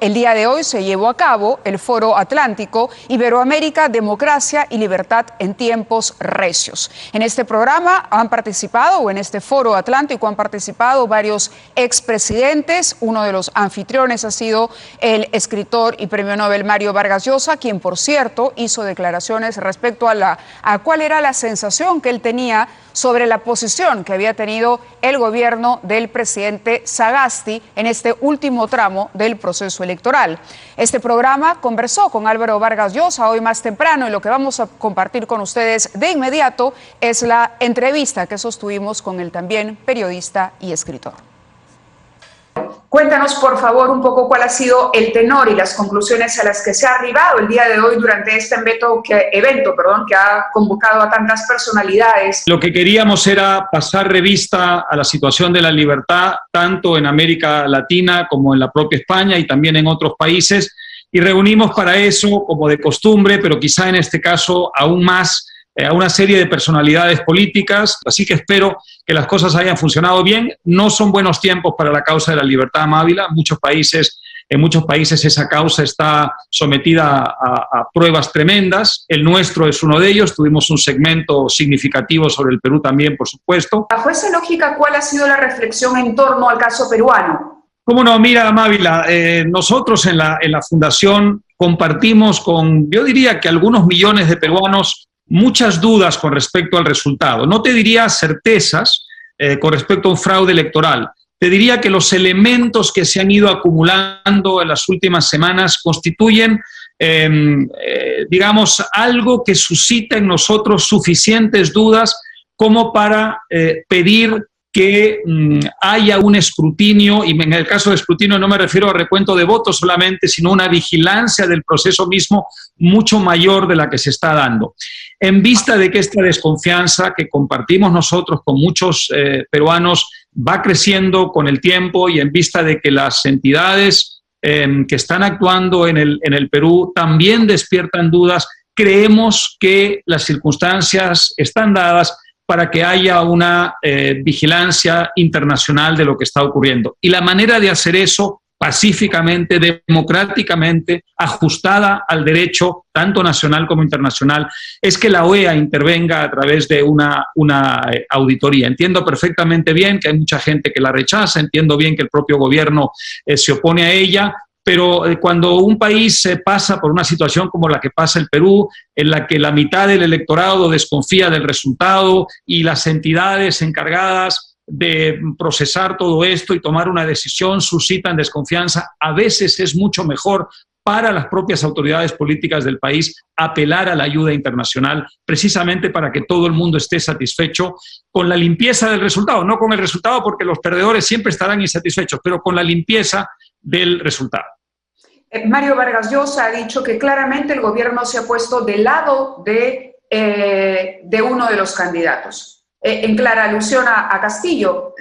El día de hoy se llevó a cabo el Foro Atlántico Iberoamérica, Democracia y Libertad en tiempos recios. En este programa han participado, o en este Foro Atlántico han participado varios expresidentes. Uno de los anfitriones ha sido el escritor y premio Nobel Mario Vargas Llosa, quien por cierto hizo declaraciones respecto a cuál era la sensación que él tenía sobre la posición que había tenido el gobierno del presidente Sagasti en este último tramo del proceso electoral. Este programa conversó con Álvaro Vargas Llosa hoy más temprano, y lo que vamos a compartir con ustedes de inmediato es la entrevista que sostuvimos con el también periodista y escritor. Cuéntanos, por favor, un poco cuál ha sido el tenor y las conclusiones a las que se ha arribado el día de hoy durante este evento que ha convocado a tantas personalidades. Lo que queríamos era pasar revista a la situación de la libertad, tanto en América Latina como en la propia España y también en otros países, y reunimos para eso, como de costumbre, pero quizá en este caso aún más, a una serie de personalidades políticas, así que espero que las cosas hayan funcionado bien. No son buenos tiempos para la causa de la libertad, Mávila. En muchos países esa causa está sometida a pruebas tremendas. El nuestro es uno de ellos. Tuvimos un segmento significativo sobre el Perú también, por supuesto. Bajo esa lógica, ¿cuál ha sido la reflexión en torno al caso peruano? ¿Cómo no? Mira, Mávila, nosotros en la Fundación compartimos con, yo diría que algunos millones de peruanos, muchas dudas con respecto al resultado. No te diría certezas con respecto a un fraude electoral. Te diría que los elementos que se han ido acumulando en las últimas semanas constituyen, digamos, algo que suscita en nosotros suficientes dudas como para pedir que haya un escrutinio, y en el caso de escrutinio no me refiero a recuento de votos solamente, sino una vigilancia del proceso mismo mucho mayor de la que se está dando. En vista de que esta desconfianza que compartimos nosotros con muchos peruanos va creciendo con el tiempo, y en vista de que las entidades que están actuando en el Perú también despiertan dudas, creemos que las circunstancias están dadas para que haya una vigilancia internacional de lo que está ocurriendo. Y la manera de hacer eso pacíficamente, democráticamente, ajustada al derecho, tanto nacional como internacional, es que la OEA intervenga a través de una auditoría. Entiendo perfectamente bien que hay mucha gente que la rechaza, entiendo bien que el propio gobierno se opone a ella, pero cuando un país pasa por una situación como la que pasa el Perú, en la que la mitad del electorado desconfía del resultado y las entidades encargadas de procesar todo esto y tomar una decisión suscitan desconfianza, a veces es mucho mejor para las propias autoridades políticas del país apelar a la ayuda internacional, precisamente para que todo el mundo esté satisfecho con la limpieza del resultado, no con el resultado porque los perdedores siempre estarán insatisfechos, pero con la limpieza del resultado. Mario Vargas Llosa ha dicho que claramente el gobierno se ha puesto del lado de uno de los candidatos. En clara alusión a Castillo,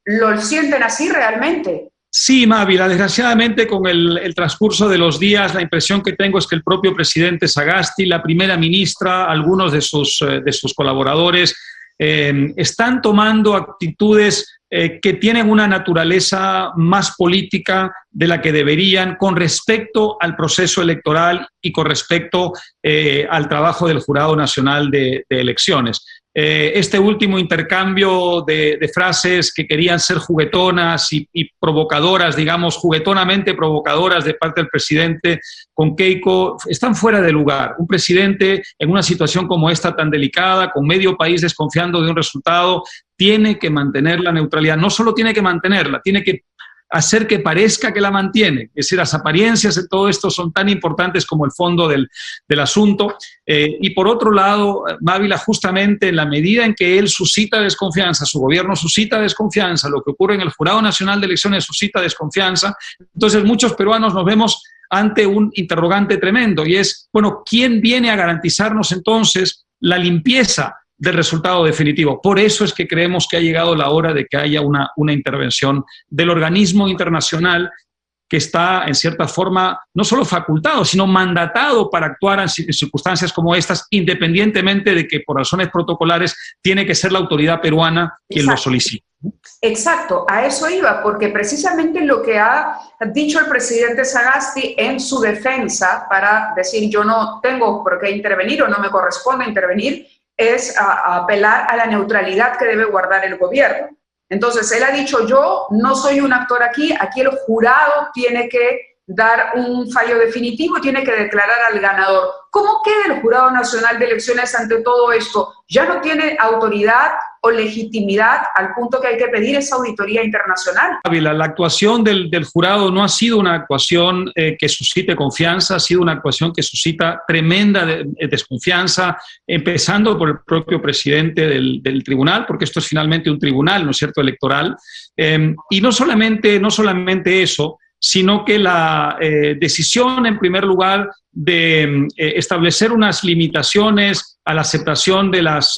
¿lo sienten así realmente? Sí, Mávila, desgraciadamente con el transcurso de los días la impresión que tengo es que el propio presidente Sagasti, la primera ministra, algunos de sus colaboradores están tomando actitudes que tienen una naturaleza más política de la que deberían con respecto al proceso electoral y con respecto al trabajo del Jurado Nacional de Elecciones. Este último intercambio de frases que querían ser juguetonas y provocadoras, digamos, juguetonamente provocadoras de parte del presidente con Keiko, están fuera de lugar. Un presidente en una situación como esta tan delicada, con medio país desconfiando de un resultado, tiene que mantener la neutralidad. No solo tiene que mantenerla, tiene que hacer que parezca que la mantiene. Es decir, las apariencias de todo esto son tan importantes como el fondo del asunto. Y por otro lado, Mávila, justamente en la medida en que él suscita desconfianza, su gobierno suscita desconfianza, lo que ocurre en el Jurado Nacional de Elecciones suscita desconfianza, entonces muchos peruanos nos vemos ante un interrogante tremendo, y es, bueno, ¿quién viene a garantizarnos entonces la limpieza del resultado definitivo? Por eso es que creemos que ha llegado la hora de que haya una intervención del organismo internacional que está, en cierta forma, no solo facultado, sino mandatado para actuar en circunstancias como estas, independientemente de que por razones protocolares tiene que ser la autoridad peruana quien lo solicite. Exacto, a eso iba, porque precisamente lo que ha dicho el presidente Sagasti en su defensa para decir yo no tengo por qué intervenir o no me corresponde intervenir es a apelar a la neutralidad que debe guardar el gobierno. Entonces, él ha dicho yo no soy un actor aquí el jurado tiene que dar un fallo definitivo, tiene que declarar al ganador. ¿Cómo queda el Jurado Nacional de Elecciones ante todo esto? ¿Ya no tiene autoridad o legitimidad al punto que hay que pedir esa auditoría internacional? Ávila, la actuación del jurado no ha sido una actuación que suscite confianza, ha sido una actuación que suscita tremenda desconfianza, empezando por el propio presidente del tribunal, porque esto es finalmente un tribunal, ¿no es cierto?, electoral. Y no solamente eso, sino que la decisión, en primer lugar, de establecer unas limitaciones a la aceptación de las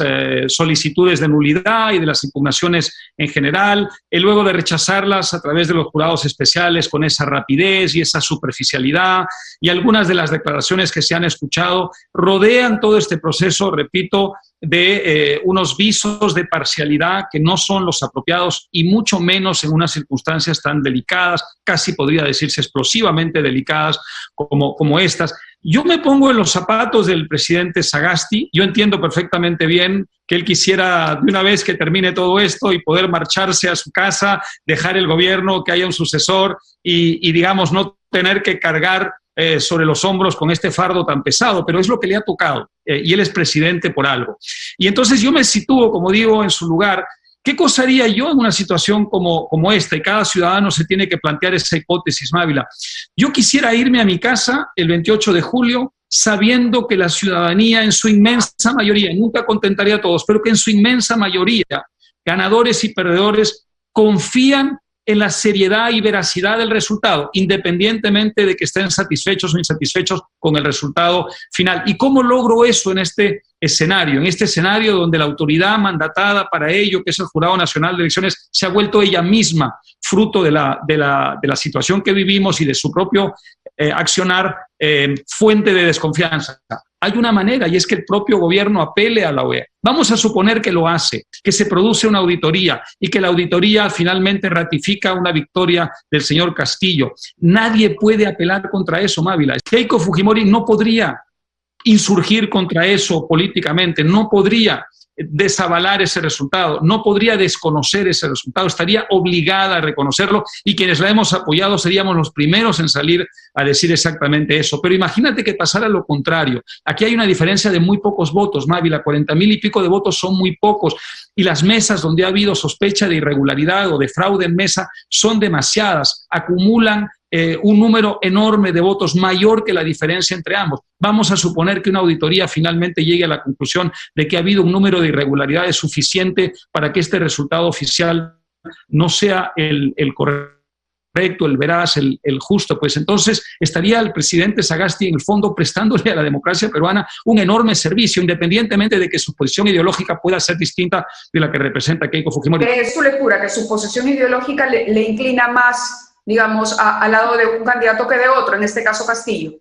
solicitudes de nulidad y de las impugnaciones en general, y luego de rechazarlas a través de los jurados especiales con esa rapidez y esa superficialidad, y algunas de las declaraciones que se han escuchado rodean todo este proceso, repito, de unos visos de parcialidad que no son los apropiados y mucho menos en unas circunstancias tan delicadas, casi podría decirse explosivamente delicadas como estas. Yo me pongo en los zapatos del presidente Sagasti. Yo entiendo perfectamente bien que él quisiera de una vez que termine todo esto y poder marcharse a su casa, dejar el gobierno, que haya un sucesor y digamos, no tener que cargar sobre los hombros con este fardo tan pesado, pero es lo que le ha tocado y él es presidente por algo. Y entonces yo me sitúo, como digo, en su lugar. ¿Qué cosa haría yo en una situación como esta? Y cada ciudadano se tiene que plantear esa hipótesis, Mávila. Yo quisiera irme a mi casa el 28 de julio sabiendo que la ciudadanía en su inmensa mayoría, nunca contentaría a todos, pero que en su inmensa mayoría, ganadores y perdedores, confían en la seriedad y veracidad del resultado, independientemente de que estén satisfechos o insatisfechos con el resultado final. ¿Y cómo logro eso en este escenario? En este escenario donde la autoridad mandatada para ello, que es el Jurado Nacional de Elecciones, se ha vuelto ella misma fruto de la situación que vivimos y de su propio accionar, fuente de desconfianza. Hay una manera, y es que el propio gobierno apele a la OEA. Vamos a suponer que lo hace, que se produce una auditoría y que la auditoría finalmente ratifica una victoria del señor Castillo. Nadie puede apelar contra eso, Mávila. Keiko Fujimori no podría insurgir contra eso políticamente, no podría desavalar ese resultado, no podría desconocer ese resultado, estaría obligada a reconocerlo y quienes la hemos apoyado seríamos los primeros en salir a decir exactamente eso. Pero imagínate que pasara lo contrario. Aquí hay una diferencia de muy pocos votos, Mávila, 40,000 y pico de votos son muy pocos y las mesas donde ha habido sospecha de irregularidad o de fraude en mesa son demasiadas, acumulan un número enorme de votos, mayor que la diferencia entre ambos. Vamos a suponer que una auditoría finalmente llegue a la conclusión de que ha habido un número de irregularidades suficiente para que este resultado oficial no sea el correcto, el veraz, el justo. Pues entonces estaría el presidente Sagasti en el fondo prestándole a la democracia peruana un enorme servicio, independientemente de que su posición ideológica pueda ser distinta de la que representa Keiko Fujimori. ¿Es su lectura que su posición ideológica le inclina más, digamos, al lado de un candidato que de otro, en este caso Castillo?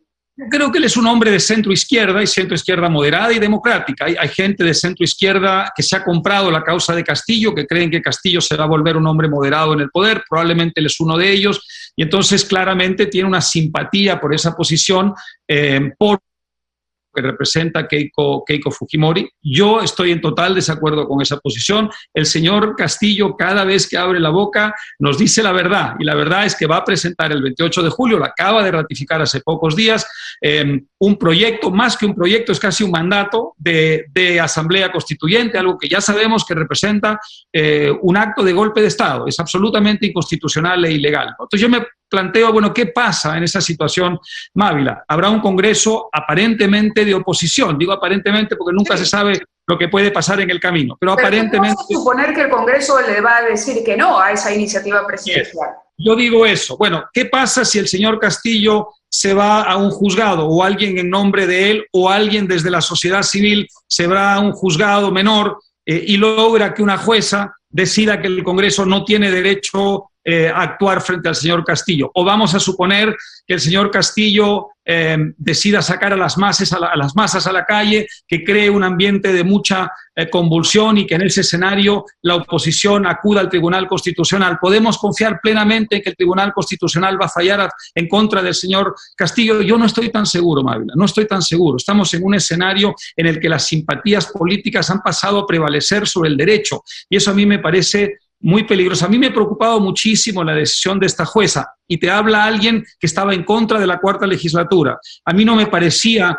Creo que él es un hombre de centro-izquierda y centro-izquierda moderada y democrática. Hay gente de centro-izquierda que se ha comprado la causa de Castillo, que creen que Castillo se va a volver un hombre moderado en el poder, probablemente él es uno de ellos, y entonces claramente tiene una simpatía por esa posición, por que representa Keiko Fujimori. Yo estoy en total desacuerdo con esa posición. El señor Castillo, cada vez que abre la boca, nos dice la verdad, y la verdad es que va a presentar el 28 de julio, la acaba de ratificar hace pocos días, un proyecto, más que un proyecto, es casi un mandato de asamblea constituyente, algo que ya sabemos que representa un acto de golpe de Estado. Es absolutamente inconstitucional e ilegal. Entonces yo me planteo, bueno, ¿qué pasa en esa situación, Mávila? Habrá un Congreso aparentemente de oposición. Digo aparentemente porque nunca se sabe lo que puede pasar en el camino, pero aparentemente... ¿Vamos a suponer que el Congreso le va a decir que no a esa iniciativa presidencial? Yo digo eso. Bueno, ¿qué pasa si el señor Castillo se va a un juzgado o alguien en nombre de él o alguien desde la sociedad civil se va a un juzgado menor y logra que una jueza decida que el Congreso no tiene derecho actuar frente al señor Castillo. O vamos a suponer que el señor Castillo decida sacar a las masas a la calle, que cree un ambiente de mucha convulsión y que en ese escenario la oposición acuda al Tribunal Constitucional. ¿Podemos confiar plenamente en que el Tribunal Constitucional va a fallar en contra del señor Castillo? Yo no estoy tan seguro, Mávila, no estoy tan seguro. Estamos en un escenario en el que las simpatías políticas han pasado a prevalecer sobre el derecho y eso a mí me parece muy peligroso. A mí me ha preocupado muchísimo la decisión de esta jueza y te habla alguien que estaba en contra de la cuarta legislatura. A mí no me parecía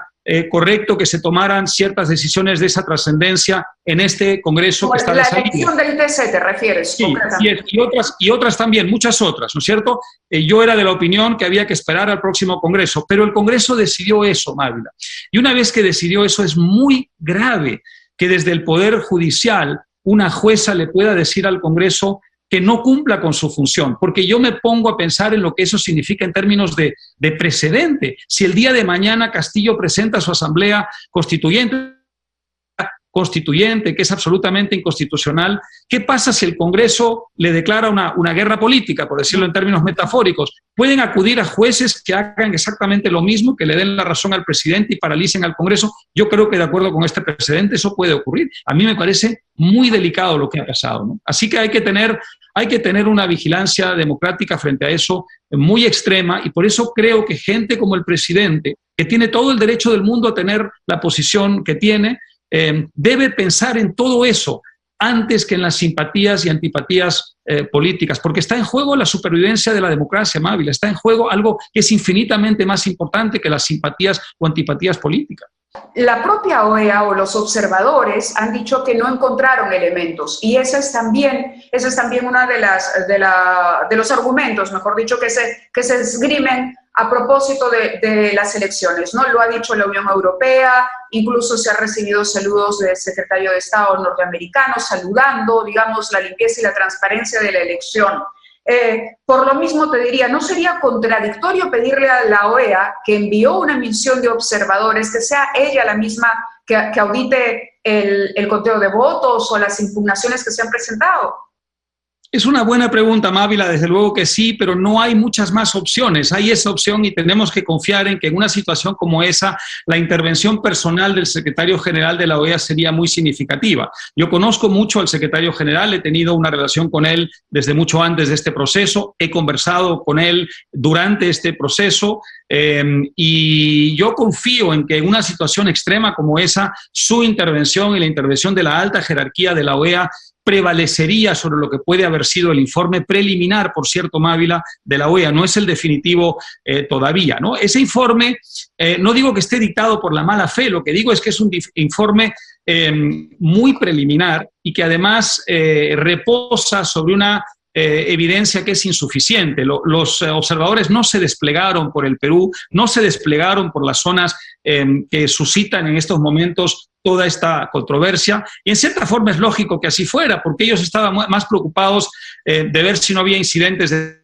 correcto que se tomaran ciertas decisiones de esa trascendencia en este Congreso que está de salida. La elección del TC, ¿te refieres? Sí, y otras también, muchas otras, ¿no es cierto? Yo era de la opinión que había que esperar al próximo Congreso, pero el Congreso decidió eso, Mávila. Y una vez que decidió eso, es muy grave que desde el Poder Judicial una jueza le pueda decir al Congreso que no cumpla con su función, porque yo me pongo a pensar en lo que eso significa en términos de precedente. Si el día de mañana Castillo presenta su asamblea constituyente, que es absolutamente inconstitucional, ¿qué pasa si el Congreso le declara una guerra política, por decirlo en términos metafóricos? Pueden acudir a jueces que hagan exactamente lo mismo, que le den la razón al presidente y paralicen al Congreso. Yo creo que de acuerdo con este precedente eso puede ocurrir. A mí me parece muy delicado lo que ha pasado, ¿no? Así que hay que tener una vigilancia democrática frente a eso muy extrema y por eso creo que gente como el presidente, que tiene todo el derecho del mundo a tener la posición que tiene, debe pensar en todo eso antes que en las simpatías y antipatías políticas, porque está en juego la supervivencia de la democracia, Mávila, está en juego algo que es infinitamente más importante que las simpatías o antipatías políticas. La propia OEA o los observadores han dicho que no encontraron elementos y ese es también una de los argumentos, mejor dicho, que se esgrimen a propósito de las elecciones, ¿no? Lo ha dicho la Unión Europea, incluso se han recibido saludos del secretario de Estado norteamericano saludando, digamos, la limpieza y la transparencia de la elección. Por lo mismo te diría, ¿no sería contradictorio pedirle a la OEA que envió una misión de observadores, que sea ella la misma que audite el conteo de votos o las impugnaciones que se han presentado? Es una buena pregunta, Mávila, desde luego que sí, pero no hay muchas más opciones. Hay esa opción y tenemos que confiar en que en una situación como esa, la intervención personal del secretario general de la OEA sería muy significativa. Yo conozco mucho al secretario general, he tenido una relación con él desde mucho antes de este proceso, he conversado con él durante este proceso y yo confío en que en una situación extrema como esa, su intervención y la intervención de la alta jerarquía de la OEA prevalecería sobre lo que puede haber sido el informe preliminar, por cierto, Mávila, de la OEA. No es el definitivo todavía, ¿no? Ese informe, no digo que esté dictado por la mala fe, lo que digo es que es un informe muy preliminar y que además reposa sobre una evidencia que es insuficiente. Los observadores no se desplegaron por el Perú, no se desplegaron por las zonas que suscitan en estos momentos toda esta controversia, y en cierta forma es lógico que así fuera, porque ellos estaban más preocupados de ver si no había incidentes, de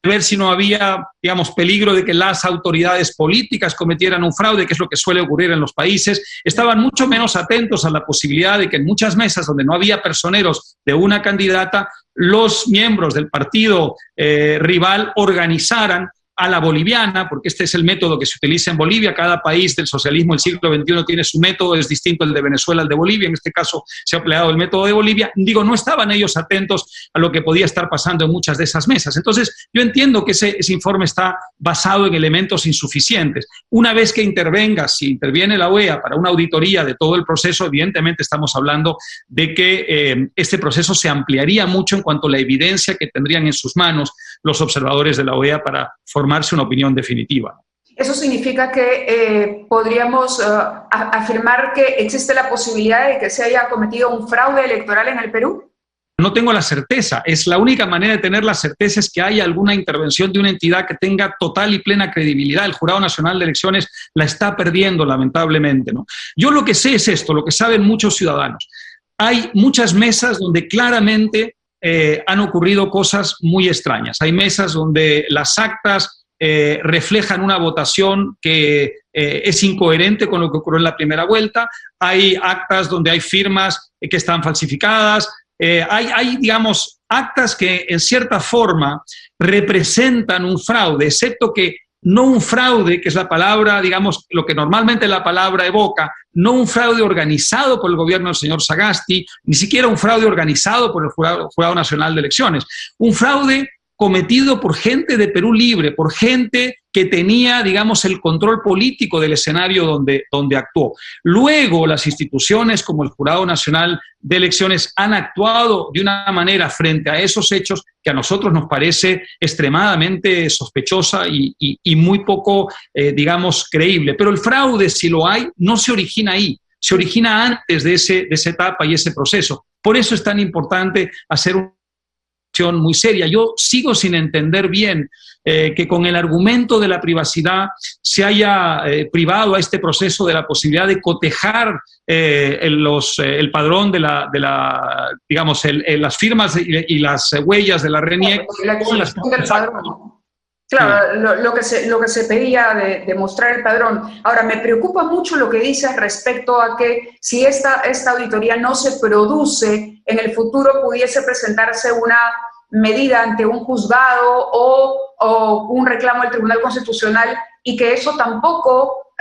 ver si no había, digamos, peligro de que las autoridades políticas cometieran un fraude, que es lo que suele ocurrir en los países. Estaban mucho menos atentos a la posibilidad de que en muchas mesas donde no había personeros de una candidata, los miembros del partido rival organizaran a la boliviana, porque este es el método que se utiliza en Bolivia. Cada país del socialismo del siglo XXI tiene su método, es distinto el de Venezuela al de Bolivia, en este caso se ha empleado el método de Bolivia. Digo, no estaban ellos atentos a lo que podía estar pasando en muchas de esas mesas. Entonces, yo entiendo que ese informe está basado en elementos insuficientes. Una vez que si interviene la OEA para una auditoría de todo el proceso, evidentemente estamos hablando de que este proceso se ampliaría mucho en cuanto a la evidencia que tendrían en sus manos los observadores de la OEA para formarse una opinión definitiva. ¿Eso significa que podríamos afirmar que existe la posibilidad de que se haya cometido un fraude electoral en el Perú? No tengo la certeza. Es la única manera de tener la certeza es que haya alguna intervención de una entidad que tenga total y plena credibilidad. El Jurado Nacional de Elecciones la está perdiendo, lamentablemente, ¿no? Yo lo que sé es esto, lo que saben muchos ciudadanos. Hay muchas mesas donde claramente han ocurrido cosas muy extrañas. Hay mesas donde las actas reflejan una votación que es incoherente con lo que ocurrió en la primera vuelta. Hay actas donde hay firmas que están falsificadas. Hay, digamos, actas que en cierta forma representan un fraude, excepto que no un fraude, que es la palabra, digamos, lo que normalmente la palabra evoca, no un fraude organizado por el gobierno del señor Sagasti, ni siquiera un fraude organizado por el Jurado Nacional de Elecciones, un fraude cometido por gente de Perú Libre, por gente que tenía, digamos, el control político del escenario donde actuó. Luego, las instituciones como el Jurado Nacional de Elecciones han actuado de una manera frente a esos hechos que a nosotros nos parece extremadamente sospechosa y muy poco, digamos, creíble. Pero el fraude, si lo hay, no se origina ahí, se origina antes de esa etapa y ese proceso. Por eso es tan importante hacer un muy seria. Yo sigo sin entender bien que con el argumento de la privacidad se haya privado a este proceso de la posibilidad de cotejar el padrón digamos, las firmas y las huellas de la RENIEC con las del padrón. Claro, lo que se pedía de mostrar el padrón. Ahora, me preocupa mucho lo que dices respecto a que si esta auditoría no se produce, en el futuro pudiese presentarse una medida ante un juzgado o un reclamo al Tribunal Constitucional y que eso tampoco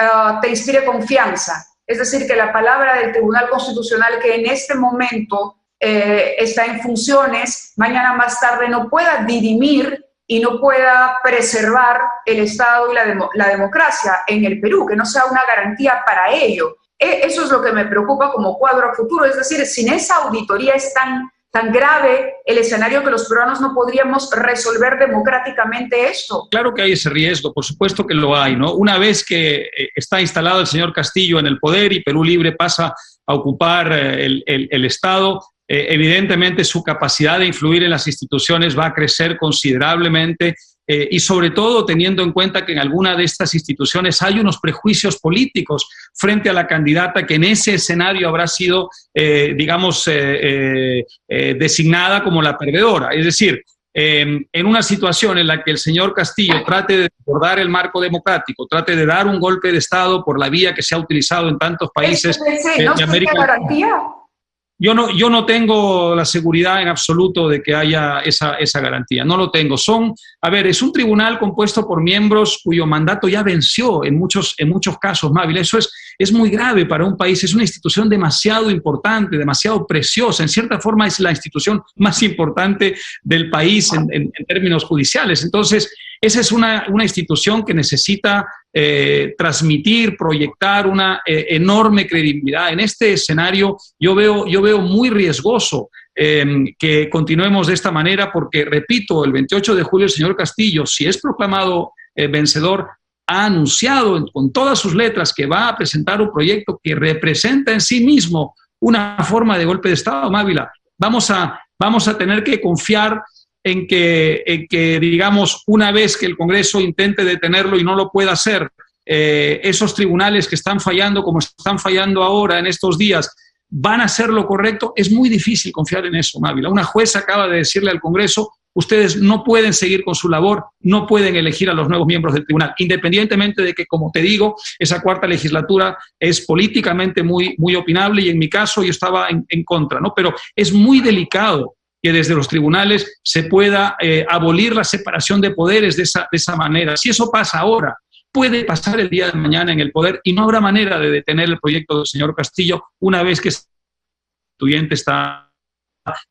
te inspire confianza. Es decir, que la palabra del Tribunal Constitucional, que en este momento está en funciones, mañana más tarde no pueda dirimir y no pueda preservar el Estado y la democracia en el Perú, que no sea una garantía para ello. Eso es lo que me preocupa como cuadro a futuro. Es decir, sin esa auditoría es tan grave el escenario que los peruanos no podríamos resolver democráticamente esto. Claro que hay ese riesgo, por supuesto que lo hay, ¿no? Una vez que está instalado el señor Castillo en el poder y Perú Libre pasa a ocupar el Estado, evidentemente su capacidad de influir en las instituciones va a crecer considerablemente y sobre todo teniendo en cuenta que en alguna de estas instituciones hay unos prejuicios políticos frente a la candidata que en ese escenario habrá sido, digamos, designada como la perdedora. Es decir, en una situación en la que el señor Castillo trate de desbordar el marco democrático, trate de dar un golpe de Estado por la vía que se ha utilizado en tantos países de América Latina. Yo no tengo la seguridad en absoluto de que haya esa garantía, no lo tengo. Es un tribunal compuesto por miembros cuyo mandato ya venció en muchos casos, Mávila. Eso es muy grave para un país, es una institución demasiado importante, demasiado preciosa, en cierta forma es la institución más importante del país en términos judiciales. Entonces, esa es una institución que necesita transmitir, proyectar una enorme credibilidad. En este escenario yo veo muy riesgoso que continuemos de esta manera porque, repito, el 28 de julio el señor Castillo, si es proclamado vencedor, ha anunciado con todas sus letras que va a presentar un proyecto que representa en sí mismo una forma de golpe de Estado, Mávila. Vamos a tener que confiar en que, digamos, una vez que el Congreso intente detenerlo y no lo pueda hacer, esos tribunales que están fallando como están fallando ahora en estos días, ¿van a hacer lo correcto? Es muy difícil confiar en eso, Mávila. Una jueza acaba de decirle al Congreso, ustedes no pueden seguir con su labor, no pueden elegir a los nuevos miembros del tribunal, independientemente de que, como te digo, esa cuarta legislatura es políticamente muy, muy opinable y en mi caso yo estaba en contra, ¿no? Pero es muy delicado que desde los tribunales se pueda abolir la separación de poderes de esa manera. Si eso pasa ahora, puede pasar el día de mañana en el poder y no habrá manera de detener el proyecto del señor Castillo una vez que el constituyente está,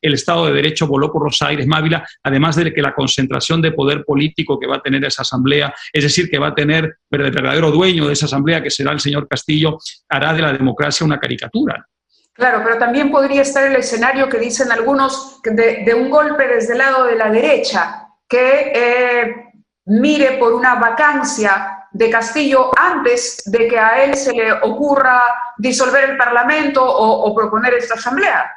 el Estado de Derecho voló por los aires, Mávila, además de que la concentración de poder político que va a tener esa asamblea, es decir, que va a tener el verdadero dueño de esa asamblea, que será el señor Castillo, hará de la democracia una caricatura. Claro, pero también podría estar el escenario que dicen algunos de un golpe desde el lado de la derecha, que mire por una vacancia de Castillo antes de que a él se le ocurra disolver el Parlamento o proponer esta asamblea.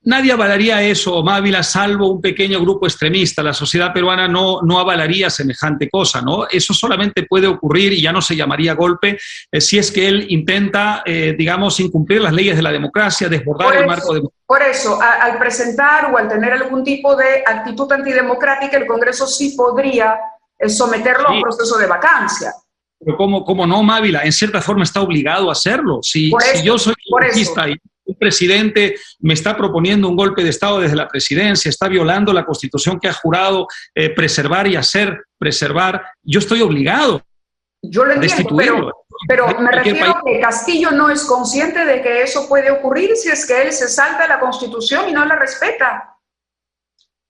Nadie avalaría eso, Mávila, salvo un pequeño grupo extremista. La sociedad peruana no avalaría semejante cosa, ¿no? Eso solamente puede ocurrir, y ya no se llamaría golpe, si es que él intenta, digamos, incumplir las leyes de la democracia, desbordar el marco democrático. Por eso, al presentar o al tener algún tipo de actitud antidemocrática, el Congreso sí podría someterlo a un proceso de vacancia. Pero ¿cómo no, Mávila? En cierta forma está obligado a hacerlo. Si yo soy congresista y un presidente me está proponiendo un golpe de Estado desde la presidencia, está violando la Constitución que ha jurado preservar y hacer preservar, yo estoy obligado yo lo entiendo, pero me refiero a que Castillo no es consciente de que eso puede ocurrir si es que él se salta la Constitución y no la respeta.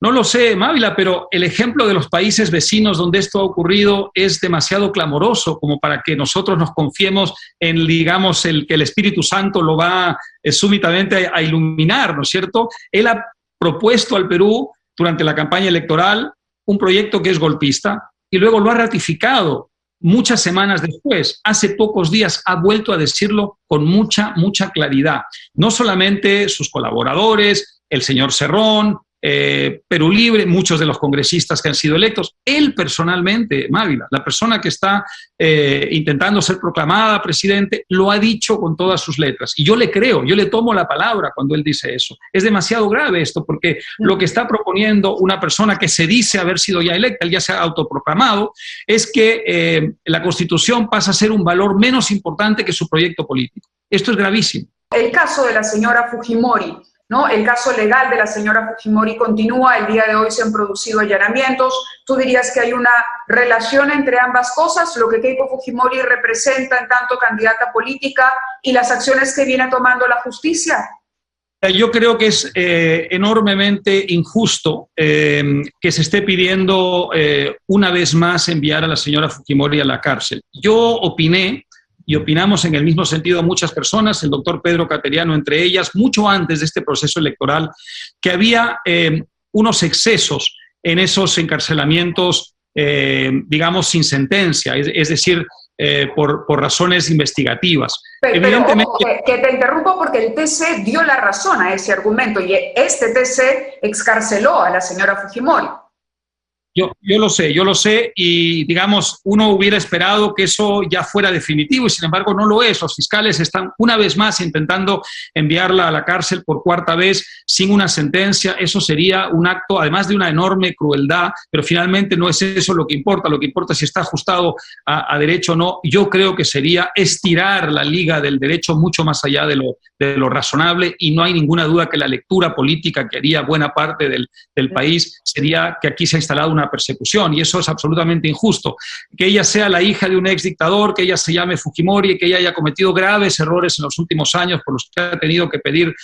No lo sé, Mávila, pero el ejemplo de los países vecinos donde esto ha ocurrido es demasiado clamoroso como para que nosotros nos confiemos en, digamos, que el Espíritu Santo lo va súbitamente a iluminar, ¿no es cierto? Él ha propuesto al Perú durante la campaña electoral un proyecto que es golpista y luego lo ha ratificado muchas semanas después. Hace pocos días ha vuelto a decirlo con mucha claridad. No solamente sus colaboradores, el señor Cerrón, Perú Libre, muchos de los congresistas que han sido electos, él personalmente, Mávila, la persona que está intentando ser proclamada presidente, lo ha dicho con todas sus letras. Y yo le creo, yo le tomo la palabra cuando él dice eso. Es demasiado grave esto, porque lo que está proponiendo una persona que se dice haber sido ya electa, él ya se ha autoproclamado, es que la Constitución pasa a ser un valor menos importante que su proyecto político. Esto es gravísimo. El caso de la señora Fujimori, ¿no? El caso legal de la señora Fujimori continúa, el día de hoy se han producido allanamientos. ¿Tú dirías que hay una relación entre ambas cosas, lo que Keiko Fujimori representa en tanto candidata política y las acciones que viene tomando la justicia? Yo creo que es enormemente injusto que se esté pidiendo una vez más enviar a la señora Fujimori a la cárcel. Yo opiné, y opinamos en el mismo sentido muchas personas, el doctor Pedro Cateriano entre ellas, mucho antes de este proceso electoral, que había unos excesos en esos encarcelamientos, digamos, sin sentencia, es decir, por razones investigativas. Evidentemente, ojo, que te interrumpo porque el TC dio la razón a ese argumento y este TC excarceló a la señora Fujimori. Yo lo sé y, digamos, uno hubiera esperado que eso ya fuera definitivo y, sin embargo, no lo es. Los fiscales están una vez más intentando enviarla a la cárcel por cuarta vez sin una sentencia. Eso sería un acto, además de una enorme crueldad, pero finalmente no es eso lo que importa. Lo que importa es si está ajustado a derecho o no. Yo creo que sería estirar la liga del derecho mucho más allá de lo razonable y no hay ninguna duda que la lectura política que haría buena parte del país sería que aquí se ha instalado una persecución y eso es absolutamente injusto. Que ella sea la hija de un ex dictador, que ella se llame Fujimori, que ella haya cometido graves errores en los últimos años por los que ha tenido que pedir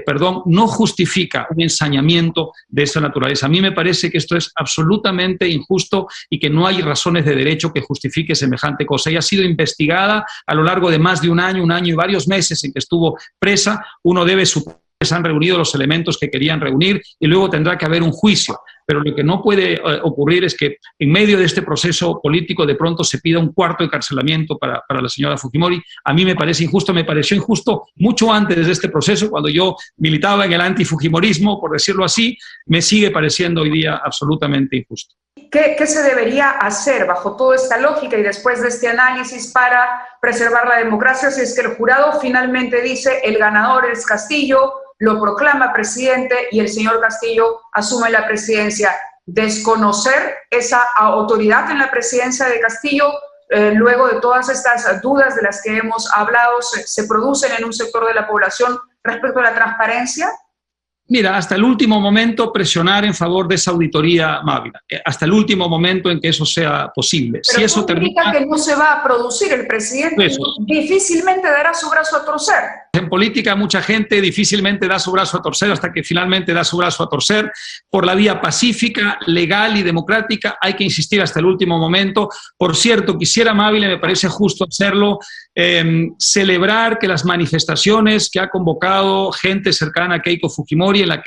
perdón, no justifica un ensañamiento de esta naturaleza. A mí me parece que esto es absolutamente injusto y que no hay razones de derecho que justifique semejante cosa. Ella ha sido investigada a lo largo de más de un año y varios meses en que estuvo presa. Uno debe suponer que se han reunido los elementos que querían reunir y luego tendrá que haber un juicio. Pero lo que no puede ocurrir es que en medio de este proceso político de pronto se pida un cuarto encarcelamiento para la señora Fujimori. A mí me parece injusto, me pareció injusto mucho antes de este proceso, cuando yo militaba en el antifujimorismo, por decirlo así, me sigue pareciendo hoy día absolutamente injusto. ¿Qué se debería hacer bajo toda esta lógica y después de este análisis para preservar la democracia si es que el jurado finalmente dice el ganador es Castillo, lo proclama presidente y el señor Castillo asume la presidencia? Desconocer esa autoridad en la presidencia de Castillo, luego de todas estas dudas de las que hemos hablado, se producen en un sector de la población respecto a la transparencia. Mira, hasta el último momento presionar en favor de esa auditoría, Mávila, hasta el último momento en que eso sea posible. Pero si eso termina que no se va a producir, el presidente difícilmente dará su brazo a torcer. En política mucha gente difícilmente da su brazo a torcer hasta que finalmente da su brazo a torcer. Por la vía pacífica, legal y democrática hay que insistir hasta el último momento. Por cierto, quisiera, Mávila, me parece justo hacerlo, celebrar que las manifestaciones que ha convocado gente cercana a Keiko Fujimori, en las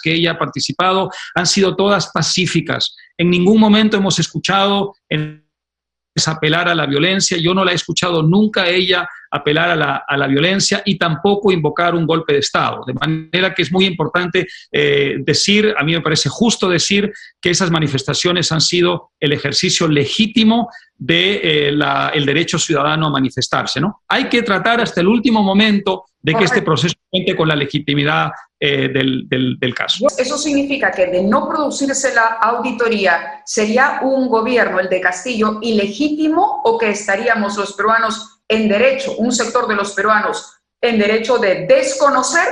que ella ha participado, han sido todas pacíficas. En ningún momento hemos escuchado apelar a la violencia. Yo no la he escuchado nunca ella apelar a la violencia y tampoco invocar un golpe de Estado. De manera que es muy importante decir, a mí me parece justo decir que esas manifestaciones han sido el ejercicio legítimo del derecho ciudadano a manifestarse, ¿no? Hay que tratar hasta el último momento de que este proceso cuente con la legitimidad del caso. Eso significa que de no producirse la auditoría, ¿sería un gobierno, el de Castillo, ilegítimo o que estaríamos los peruanos en derecho, un sector de los peruanos, en derecho de desconocer?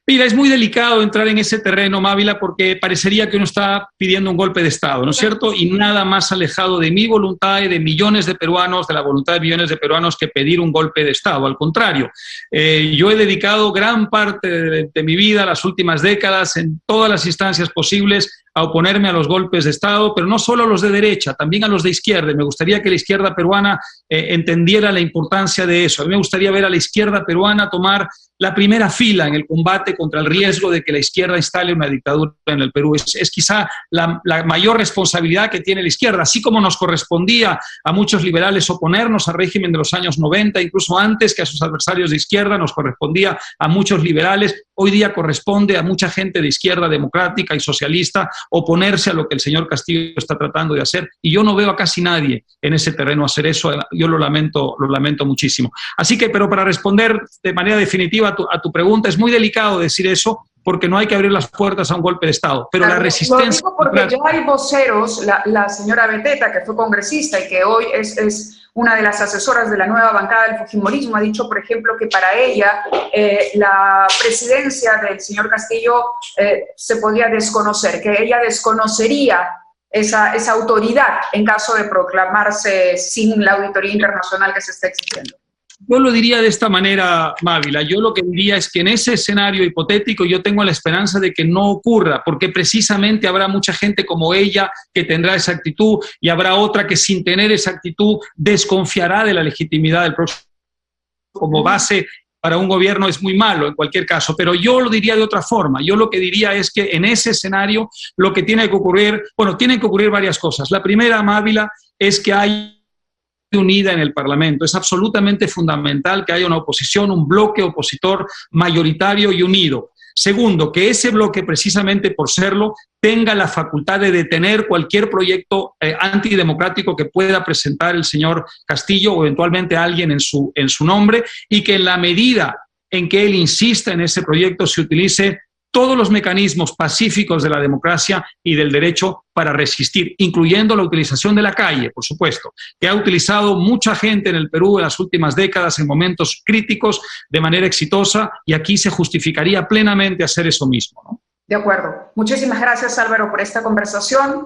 Mira, es muy delicado entrar en ese terreno, Mávila, porque parecería que uno está pidiendo un golpe de Estado, ¿no es cierto? Y nada más alejado de mi voluntad y de millones de peruanos, de la voluntad de millones de peruanos, que pedir un golpe de Estado. Al contrario, yo he dedicado gran parte de mi vida, las últimas décadas, en todas las instancias posibles, a oponerme a los golpes de Estado, pero no solo a los de derecha, también a los de izquierda. Me gustaría que la izquierda peruana entendiera la importancia de eso. A mí me gustaría ver a la izquierda peruana tomar la primera fila en el combate contra el riesgo de que la izquierda instale una dictadura en el Perú. Es quizá la mayor responsabilidad que tiene la izquierda, así como nos correspondía a muchos liberales oponernos al régimen de los años 90, incluso antes que a sus adversarios de izquierda, nos correspondía a muchos liberales. Hoy día corresponde a mucha gente de izquierda democrática y socialista oponerse a lo que el señor Castillo está tratando de hacer, y yo no veo a casi nadie en ese terreno hacer eso. Yo lo lamento muchísimo. Así que, pero para responder de manera definitiva a tu pregunta, es muy delicado decir eso, porque no hay que abrir las puertas a un golpe de Estado, pero claro, la resistencia... Lo digo porque ya hay voceros, la señora Beteta, que fue congresista y que hoy es una de las asesoras de la nueva bancada del fujimorismo, ha dicho, por ejemplo, que para ella la presidencia del señor Castillo se podría desconocer, que ella desconocería esa autoridad en caso de proclamarse sin la auditoría internacional que se está exigiendo. Yo lo diría de esta manera, Mávila. Yo lo que diría es que en ese escenario hipotético yo tengo la esperanza de que no ocurra, porque precisamente habrá mucha gente como ella que tendrá esa actitud, y habrá otra que sin tener esa actitud desconfiará de la legitimidad del próximo. Como base para un gobierno es muy malo en cualquier caso, pero yo lo diría de otra forma. Yo lo que diría es que en ese escenario lo que tiene que ocurrir, bueno, tienen que ocurrir varias cosas. La primera, Mávila, es que hay unida en el Parlamento. Es absolutamente fundamental que haya una oposición, un bloque opositor mayoritario y unido. Segundo, que ese bloque, precisamente por serlo, tenga la facultad de detener cualquier proyecto antidemocrático que pueda presentar el señor Castillo o eventualmente alguien en su nombre, y que en la medida en que él insista en ese proyecto se utilice todos los mecanismos pacíficos de la democracia y del derecho para resistir, incluyendo la utilización de la calle, por supuesto, que ha utilizado mucha gente en el Perú en las últimas décadas en momentos críticos de manera exitosa, y aquí se justificaría plenamente hacer eso mismo, ¿no? De acuerdo. Muchísimas gracias, Álvaro, por esta conversación.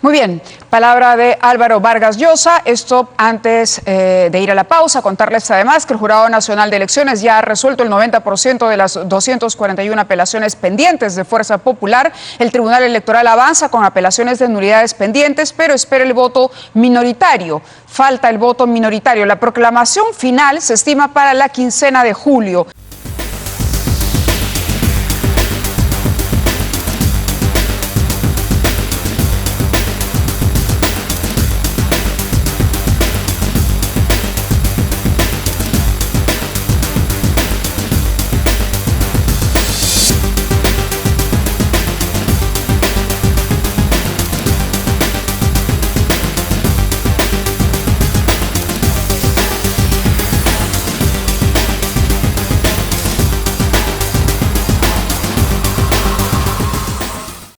Muy bien, palabra de Álvaro Vargas Llosa. Esto antes de ir a la pausa, contarles además que el Jurado Nacional de Elecciones ya ha resuelto el 90% de las 241 apelaciones pendientes de Fuerza Popular. El Tribunal Electoral avanza con apelaciones de nulidades pendientes, pero espera el voto minoritario. Falta el voto minoritario. La proclamación final se estima para la quincena de julio.